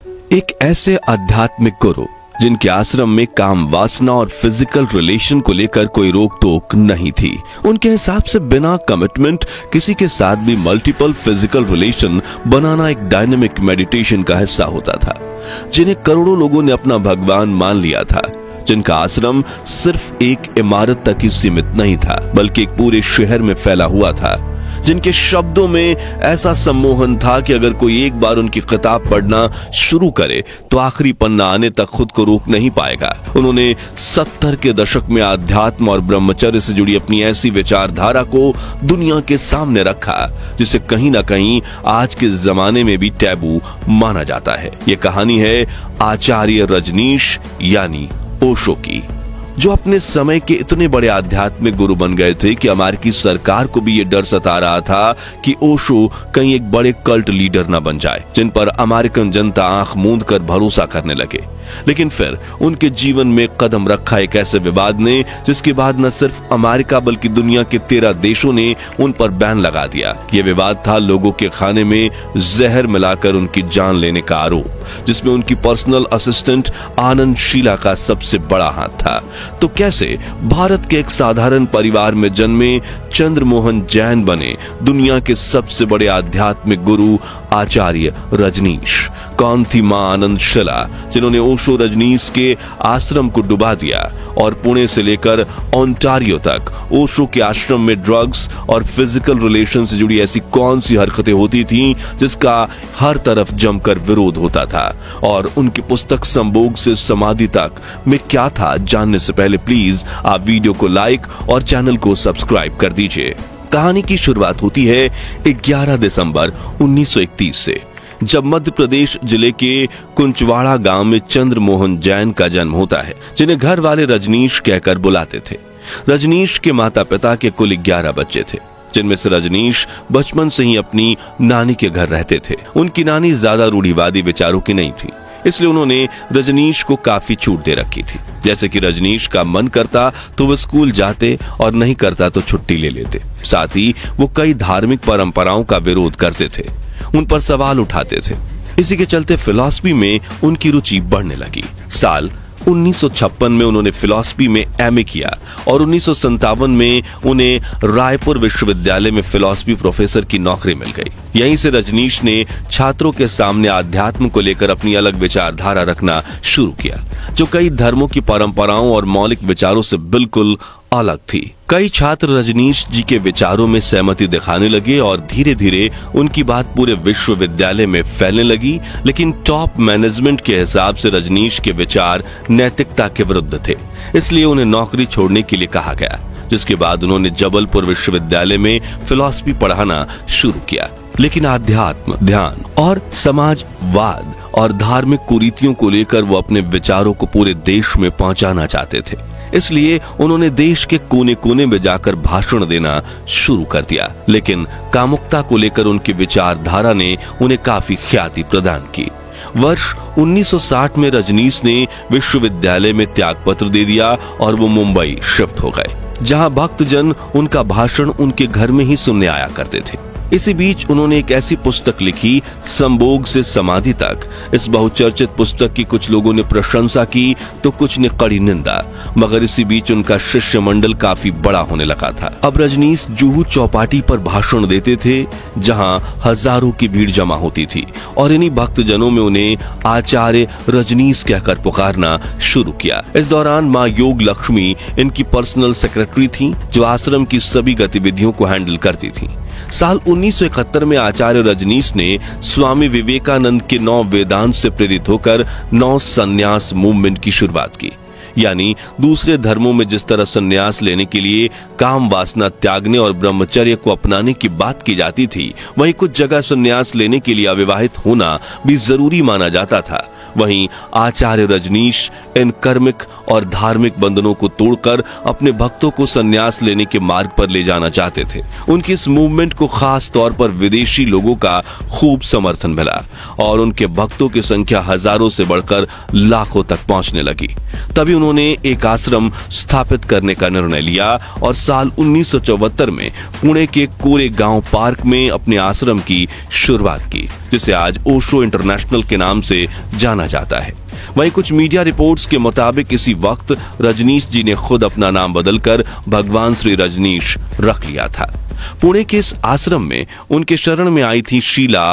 एक ऐसे आध्यात्मिक गुरु जिनके आश्रम में काम वासना और फिजिकल रिलेशन को लेकर कोई रोक टोक नहीं थी। उनके हिसाब से बिना कमिटमेंट किसी के साथ भी मल्टीपल फिजिकल रिलेशन बनाना एक डायनेमिक मेडिटेशन का हिस्सा होता था। जिन्हें करोड़ों लोगों ने अपना भगवान मान लिया था, जिनका आश्रम सिर्फ एक इमारत तक ही सीमित नहीं था बल्कि एक पूरे शहर में फैला हुआ था, जिनके शब्दों में ऐसा सम्मोहन था कि अगर कोई एक बार उनकी किताब पढ़ना शुरू करे तो आखिरी पन्ना आने तक खुद को रोक नहीं पाएगा। उन्होंने 70 के दशक में आध्यात्म और ब्रह्मचर्य से जुड़ी अपनी ऐसी विचारधारा को दुनिया के सामने रखा जिसे कहीं ना कहीं आज के जमाने में भी टैबू माना जाता है। ये कहानी है आचार्य रजनीश यानी ओशो की, जो अपने समय के इतने बड़े आध्यात्मिक गुरु बन गए थे कि अमेरिकी सरकार को भी यह डर सता रहा था कि ओशो कहीं एक बड़े कल्ट लीडर न बन जाए जिन पर अमेरिकन जनता आंख मूंद कर भरोसा करने लगे। लेकिन फिर उनके जीवन में कदम रखा एक ऐसे विवाद ने जिसके बाद न सिर्फ अमेरिका बल्कि दुनिया के 13 देशों ने उन पर बैन लगा दिया। यह विवाद था लोगों के खाने में जहर मिलाकर उनकी जान लेने का आरोप, जिसमें उनकी पर्सनल असिस्टेंट आनंद शीला का सबसे बड़ा हाथ था। तो कैसे भारत के एक साधारण परिवार में जन्मे चंद्रमोहन जैन बने दुनिया के सबसे बड़े आध्यात्मिक गुरु आचार्य रजनीश? कौन थी मां आनंद शीला जिन्होंने ओशो रजनीश के आश्रम को डुबा दिया? और पुणे से लेकर ओंटारियो तक ओशो के आश्रम में ड्रग्स और फिजिकल रिलेशन से जुड़ी ऐसी कौन सी हरकतें होती थीं जिसका हर तरफ जमकर विरोध होता था? और उनकी पुस्तक संभोग से समाधि तक में क्या था, जानने से पहले प्लीज आप वीडियो को लाइक और चैनल को सब्सक्राइब कर दीजिए। कहानी की शुरुआत होती है 11 दिसंबर 1931 से, जब मध्य प्रदेश जिले के कुंचवाड़ा गांव में चंद्रमोहन जैन का जन्म होता है, जिन्हें घर वाले रजनीश कहकर बुलाते थे। रजनीश के माता पिता के कुल 11 बच्चे थे, जिनमें से रजनीश बचपन से ही अपनी नानी के घर रहते थे। उनकी नानी ज्यादा रूढ़िवादी विचारों की नहीं थी, इसलिए उन्होंने रजनीश को काफी छूट दे रखी थी। जैसे कि रजनीश का मन करता तो वह स्कूल जाते और नहीं करता तो छुट्टी ले लेते। साथ ही वो कई धार्मिक परंपराओं का विरोध करते थे, उन पर सवाल उठाते थे। इसी के चलते फिलॉसफी में उनकी रुचि बढ़ने लगी। साल 1956 में उन्होंने फिलॉसफी में एमए किया और 1957 में उन्हें रायपुर विश्वविद्यालय में फिलॉसफी प्रोफेसर की नौकरी मिल गई। यहीं से रजनीश ने छात्रों के सामने आध्यात्म को लेकर अपनी अलग विचारधारा रखना शुरू किया, जो कई धर्मों की परंपराओं और मौलिक विचारों से बिल्कुल अलग थी। कई छात्र रजनीश जी के विचारों में सहमति दिखाने लगे और धीरे धीरे उनकी बात पूरे विश्वविद्यालय में फैलने लगी। लेकिन टॉप मैनेजमेंट के हिसाब से रजनीश के विचार नैतिकता के विरुद्ध थे, इसलिए उन्हें नौकरी छोड़ने के लिए कहा गया, जिसके बाद उन्होंने जबलपुर विश्वविद्यालय में फिलॉसफी पढ़ाना शुरू किया। लेकिन आध्यात्म, ध्यान और समाजवाद और धार्मिक कुरीतियों को लेकर वो अपने विचारों को पूरे देश में पहुंचाना चाहते थे, इसलिए उन्होंने देश के कोने कोने में जाकर भाषण देना शुरू कर दिया। लेकिन कामुकता को लेकर उनकी विचारधारा ने उन्हें काफी ख्याति प्रदान की। वर्ष 1960 में रजनीश ने विश्वविद्यालय में त्यागपत्र दे दिया और वो मुंबई शिफ्ट हो गए, जहां भक्तजन उनका भाषण उनके घर में ही सुनने आया करते थे। इसी बीच उन्होंने एक ऐसी पुस्तक लिखी, संभोग से समाधि तक। इस बहुचर्चित पुस्तक की कुछ लोगों ने प्रशंसा की तो कुछ ने कड़ी निंदा, मगर इसी बीच उनका शिष्य मंडल काफी बड़ा होने लगा था। अब रजनीश जुहू चौपाटी पर भाषण देते थे, जहां हजारों की भीड़ जमा होती थी और इन्हीं भक्तजनों में उन्हें आचार्य रजनीश कहकर पुकारना शुरू किया। इस दौरान माँ योग लक्ष्मी इनकी पर्सनल सेक्रेटरी थी, जो आश्रम की सभी गतिविधियों को हैंडल करती थी। साल 1971 में आचार्य रजनीश ने स्वामी विवेकानंद के 9 वेदांत से प्रेरित होकर 9 संन्यास मूवमेंट की शुरुआत की। यानी दूसरे धर्मों में जिस तरह संन्यास लेने के लिए काम वासना त्यागने और ब्रह्मचर्य को अपनाने की बात की जाती थी, वहीं कुछ जगह संन्यास लेने के लिए अविवाहित होना भी जरूरी माना जाता था। वहीं आचार्य रजनीश इन कर्मिक और धार्मिक बंधनों को तोड़कर अपने भक्तों को संन्यास लेने के मार्ग पर ले जाना चाहते थे। उनकी इस मूवमेंट को खास तौर पर विदेशी लोगों का खूब समर्थन मिला और उनके भक्तों की संख्या हजारों से बढ़कर लाखों तक पहुंचने लगी। तभी उन्होंने एक आश्रम स्थापित करने का निर्णय लिया और साल 1974 में पुणे के कोरेगांव पार्क में अपने आश्रम की शुरुआत की, जिसे आज ओशो इंटरनेशनल के नाम से जाना जाता है। वहीं कुछ मीडिया रिपोर्ट्स के मुताबिक इसी वक्त रजनीश जी ने खुद अपना नाम बदलकर भगवान श्री रजनीश रख लिया था। पुणे के इस आश्रम में उनके शरण में आई थी शीला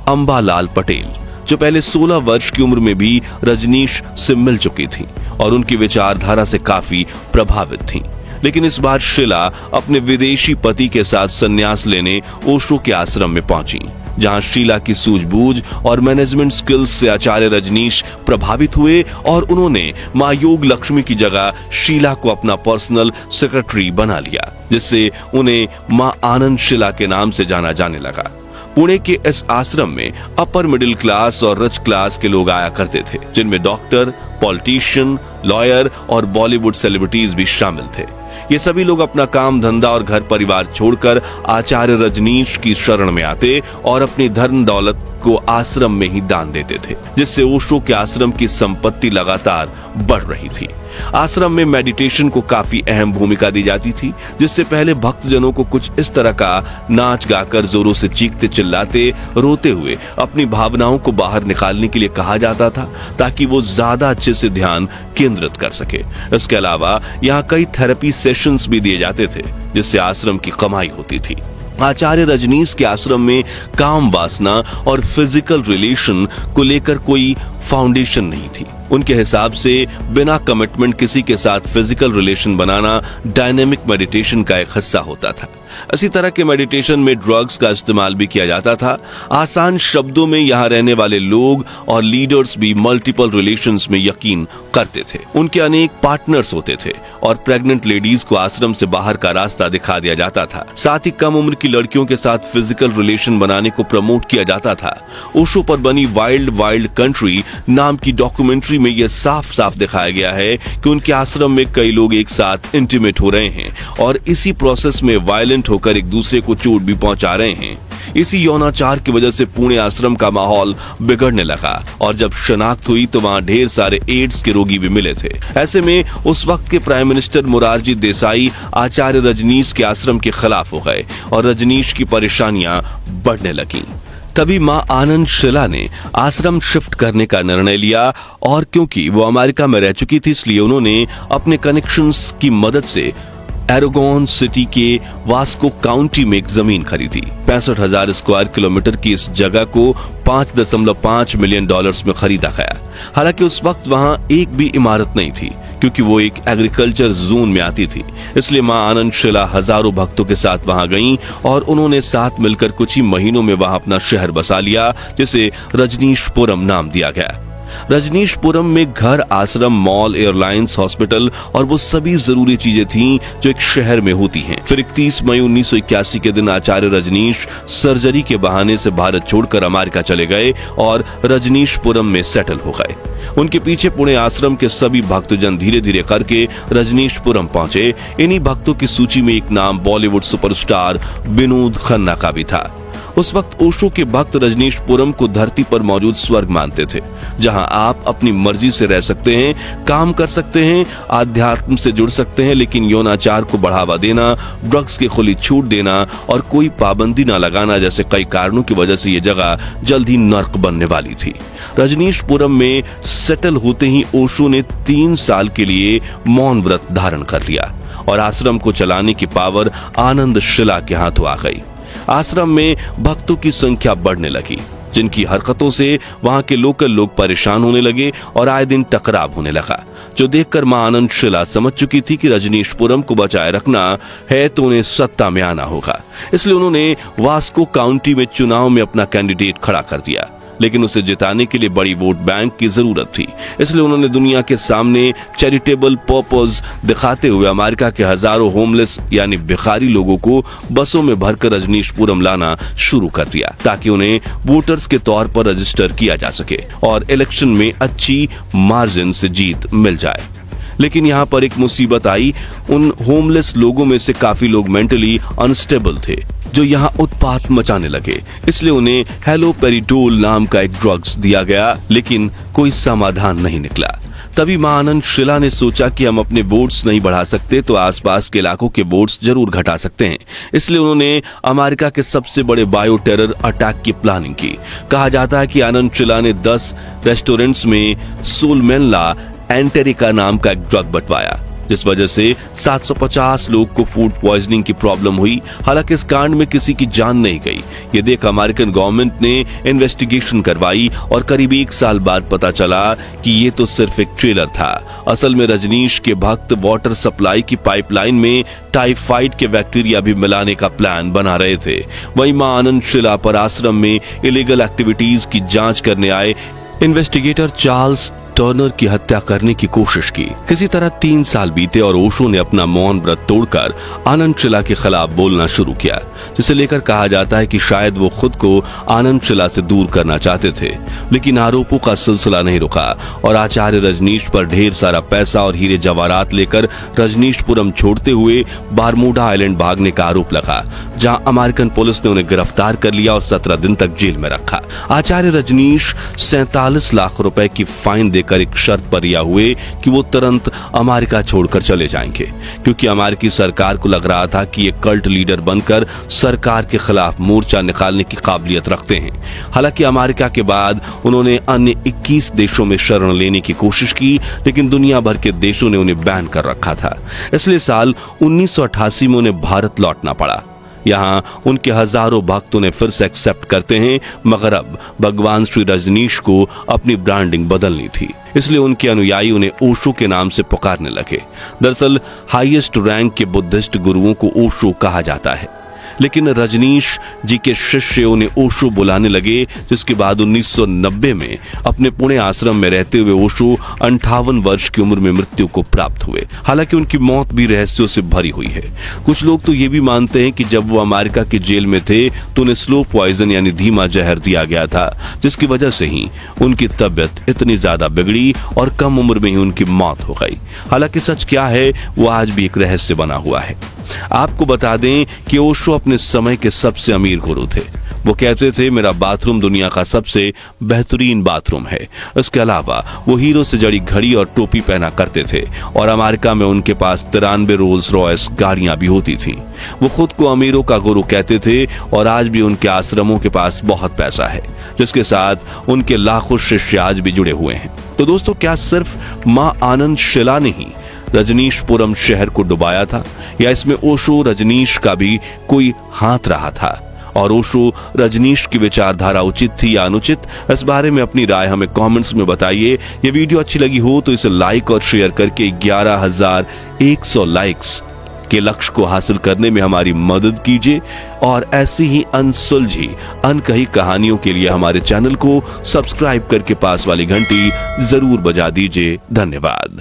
अंबालाल पटेल, जो पहले 16 वर्ष की उम्र में भी रजनीश से मिल चुकी थी और उनकी विचारधारा से काफी प्रभावित थी। लेकिन इस बार शीला अपने विदेशी पति के साथ संन्यास लेने ओशो के आश्रम में पहुंची, जहां शीला की सूझबूझ और मैनेजमेंट स्किल्स से आचार्य रजनीश प्रभावित हुए और उन्होंने मां योग लक्ष्मी की जगह शीला को अपना पर्सनल सेक्रेटरी बना लिया, जिससे उन्हें मां आनंद शीला के नाम से जाना जाने लगा। पुणे के इस आश्रम में अपर मिडिल क्लास और रिच क्लास के लोग आया करते थे, जिनमें डॉक्टर, पॉलिटिशियन, लॉयर और बॉलीवुड सेलिब्रिटीज भी शामिल थे। ये सभी लोग अपना काम धंधा और घर परिवार छोड़कर आचार्य रजनीश की शरण में आते और अपनी धन दौलत को आश्रम में ही दान देते थे, जिससे ओशो के आश्रम की संपत्ति लगातार बढ़ रही थी। आश्रम में मेडिटेशन को काफी अहम भूमिका दी जाती थी, जिससे पहले भक्तजनों को कुछ इस तरह का नाच गाकर जोरों से चीखते चिल्लाते रोते हुए अपनी भावनाओं को बाहर निकालने के लिए कहा जाता था, ताकि वो ज्यादा अच्छे से ध्यान केंद्रित कर सके। इसके अलावा यहाँ कई थेरेपी सेशंस भी दिए जाते थे, जिससे आश्रम की कमाई होती थी। आचार्य रजनीश के आश्रम में काम वासना और फिजिकल रिलेशन को लेकर कोई फाउंडेशन नहीं थी। उनके हिसाब से बिना कमिटमेंट किसी के साथ फिजिकल रिलेशन बनाना डायनेमिक मेडिटेशन का एक हिस्सा होता था। इसी तरह के मेडिटेशन में ड्रग्स का इस्तेमाल भी किया जाता था। आसान शब्दों में यहाँ रहने वाले लोग और लीडर्स भी मल्टीपल रिलेशंस में यकीन करते थे। उनके अनेक पार्टनर्स होते थे और प्रेग्नेंट लेडीज को आश्रम से बाहर का रास्ता दिखा दिया जाता था। साथ ही कम उम्र की लड़कियों के साथ फिजिकल रिलेशन बनाने को प्रमोट किया जाता था। ओशो पर बनी वाइल्ड वाइल्ड कंट्री नाम की डॉक्यूमेंट्री में यह साफ साफ दिखाया गया है कि उनके आश्रम में कई लोग एक साथ इंटीमेट हो रहे हैं और इसी प्रोसेस में वायलेंट होकर एक दूसरे को चोट भी पहुंचा रहे हैं। इसी यौनाचार की वजह से पुणे आश्रम का माहौल बिगड़ने लगा और जब शनाख्त हुई तो वहां ढेर सारे एड्स के रोगी भी मिले थे। ऐसे में उस वक्त के प्राइम मिनिस्टर मोरारजी देसाई आचार्य रजनीश के आश्रम के खिलाफ हो गए और रजनीश की परेशानियां बढ़ने लगीं। तभी मां आनंद शीला ने आश्रम शिफ्ट करने का निर्णय लिया और क्योंकि वो अमेरिका में रह चुकी थी, इसलिए उन्होंने अपने कनेक्शंस की मदद से एरोगोन सिटी के वास्को काउंटी में एक जमीन खरीदी। 65,000 स्क्वायर किलोमीटर की इस जगह को $5.5 मिलियन में खरीदा गया। हालांकि उस वक्त वहां एक भी इमारत नहीं थी, क्योंकि वो एक एग्रीकल्चर जोन में आती थी। इसलिए मां आनंद शीला हजारों भक्तों के साथ वहां गईं और उन्होंने साथ मिलकर कुछ ही महीनों में वहां अपना शहर बसा लिया, जिसे रजनीशपुरम नाम दिया गया। रजनीशपुरम में घर, आश्रम, मॉल, एयरलाइंस, हॉस्पिटल और वो सभी जरूरी चीजें थीं जो एक शहर में होती हैं। फिर 31 मई 1981 के दिन आचार्य रजनीश सर्जरी के बहाने से भारत छोड़कर अमेरिका चले गए और रजनीशपुरम में सेटल हो गए। उनके पीछे पुणे आश्रम के सभी भक्तजन धीरे धीरे करके रजनीशपुरम पहुंचे। इन्हीं भक्तों की सूची में एक नाम बॉलीवुड सुपरस्टार विनोद खन्ना का भी था। उस वक्त ओशो के भक्त रजनीशपुरम को धरती पर मौजूद स्वर्ग मानते थे, जहां आप अपनी मर्जी से रह सकते हैं, काम कर सकते हैं, आध्यात्म से जुड़ सकते हैं, लेकिन यौनाचार को बढ़ावा देना, ड्रग्स की खुली छूट देना और कोई पाबंदी न लगाना जैसे कई कारणों की वजह से ये जगह जल्द ही नर्क बनने वाली थी। रजनीशपुरम में सेटल होते ही ओशो ने 3 साल के लिए मौन व्रत धारण कर लिया और आश्रम को चलाने की पावर आनंद शीला के हाथों आ गई। आश्रम में भक्तों की संख्या बढ़ने लगी, जिनकी हरकतों से वहां के लोकल लोग परेशान होने लगे और आए दिन टकराव होने लगा, जो देखकर मां आनंद शीला समझ चुकी थी कि रजनीशपुरम को बचाए रखना है तो उन्हें सत्ता में आना होगा। इसलिए उन्होंने वास्को काउंटी में चुनाव में अपना कैंडिडेट खड़ा कर दिया, लेकिन उसे जिताने के लिए बड़ी वोट बैंक की जरूरत थी। इसलिए उन्होंने दुनिया के सामने चैरिटेबल पर्पस दिखाते हुए अमेरिका के हजारों होमलेस यानी भिखारी लोगों को बसों में भरकर रजनीशपुरम लाना शुरू कर दिया ताकि उन्हें वोटर्स के तौर पर रजिस्टर किया जा सके और इलेक्शन में अच्छी मार्जिन से जीत मिल जाए। लेकिन यहाँ पर एक मुसीबत आई। उन होमलेस लोगों में से काफी लोग मेंटली अनस्टेबल थे जो यहाँ उत्पात मचाने लगे, इसलिए उन्हें हेलोपेरिडोल नाम का एक ड्रग्स दिया गया, लेकिन कोई समाधान नहीं निकला। तभी मां आनंद शिला ने सोचा कि हम अपने वोट्स नहीं बढ़ा सकते तो आसपास के इलाकों के वोट्स जरूर घटा सकते हैं। इसलिए उन्होंने अमेरिका के सबसे बड़े बायो टेरर अटैक की प्लानिंग की। कहा जाता है कि आनंद शिला ने 10 रेस्टोरेंट्स में सोलमेनला एंटेरिका नाम का एक ड्रग बंटवाया, जिस वजह से 750 लोग को फूड पॉइजनिंग की प्रॉब्लम हुई। हालांकि इस कांड में किसी की जान नहीं गई। ये देख अमेरिकन गवर्नमेंट ने इन्वेस्टिगेशन करवाई और करीब 1 साल बाद पता चला कि ये तो सिर्फ एक ट्रेलर था। असल में रजनीश के भक्त वाटर सप्लाई की पाइपलाइन में टाइफाइड के बैक्टीरिया भी मिलाने का प्लान बना रहे थे। वहीं मां आनंद शिला पर आश्रम में इलीगल एक्टिविटीज की जांच करने आए इन्वेस्टिगेटर चार्ल्स टर्नर की हत्या करने की कोशिश की। किसी तरह 3 साल बीते और ओशो ने अपना मौन व्रत तोड़कर आनंद शिला के खिलाफ बोलना शुरू किया, जिसे लेकर कहा जाता है कि शायद वो खुद को आनंद शिला से दूर करना चाहते थे। लेकिन आरोपों का सिलसिला नहीं रुका और आचार्य रजनीश पर ढेर सारा पैसा और हीरे जवाहरात लेकर रजनीशपुरम छोड़ते हुए बारमूडा आइलैंड भागने का आरोप लगा, जहां अमेरिकन पुलिस ने उन्हें गिरफ्तार कर लिया और 17 दिन तक जेल में रखा। आचार्य रजनीश 47 लाख रुपए की फाइन देकर एक शर्त पर रिहा हुए कि वो तुरंत अमेरिका छोड़कर चले जाएंगे, क्योंकि अमेरिकी सरकार को लग रहा था कि ये कल्ट लीडर बनकर सरकार के खिलाफ मोर्चा निकालने की काबिलियत रखते हैं। हालांकि अमेरिका के बाद उन्होंने अन्य 21 देशों में शरण लेने की कोशिश की, लेकिन दुनिया भर के देशों ने उन्हें बैन कर रखा था। इसलिए साल 1988 में उन्हें भारत लौटना पड़ा। यहाँ उनके हजारों भक्त उन्हें फिर से एक्सेप्ट करते हैं, मगर अब भगवान श्री रजनीश को अपनी ब्रांडिंग बदलनी थी। इसलिए उनके अनुयायी उन्हें ओशो के नाम से पुकारने लगे। दरअसल हाईएस्ट रैंक के बुद्धिस्ट गुरुओं को ओशो कहा जाता है, लेकिन रजनीश जी के शिष्य उन्हें ओशो बुलाने लगे, जिसके बाद 1990 में अपने पुणे आश्रम में रहते हुए ओशो 58 वर्ष की उम्र में मृत्यु को प्राप्त हुए। हालांकि उनकी मौत भी रहस्यों से भरी हुई है। कुछ लोग तो ये भी मानते हैं कि जब वो अमेरिका की जेल में थे तो उन्हें स्लो पॉइजन यानी धीमा जहर दिया गया था, जिसकी वजह से ही उनकी तबियत इतनी ज्यादा बिगड़ी और कम उम्र में ही उनकी मौत हो गई। हालांकि सच क्या है वो आज भी एक रहस्य बना हुआ है। आपको बता दें कि ओशो अपने समय के सबसे अमीर गुरु थे। वो कहते थे मेरा बाथरूम दुनिया का सबसे बेहतरीन बाथरूम है। इसके अलावा वो हीरो से जड़ी घड़ी और टोपी पहना करते थे और अमेरिका में उनके पास 93 रोल्स रॉयस गाड़ियां भी होती थीं। वो खुद को अमीरों का गुरु कहते थे और आज भी उनके आश्रमों के पास बहुत पैसा है, जिसके साथ उनके लाखों शिष्य आज भी जुड़े हुए हैं। तो दोस्तों, क्या सिर्फ मां आनंद शिला ने ही रजनीशपुरम शहर को डुबाया था, या इसमें ओशो रजनीश का भी कोई हाथ रहा था? और ओशो रजनीश की विचारधारा उचित थी या अनुचित? इस बारे में अपनी राय हमें कमेंट्स में बताइए। ये वीडियो अच्छी लगी हो तो इसे लाइक और शेयर करके 11,100 लाइक्स के लक्ष्य को हासिल करने में हमारी मदद कीजिए और ऐसी ही अनसुलझी अनकही कहानियों के लिए हमारे चैनल को सब्सक्राइब करके पास वाली घंटी जरूर बजा दीजिए। धन्यवाद।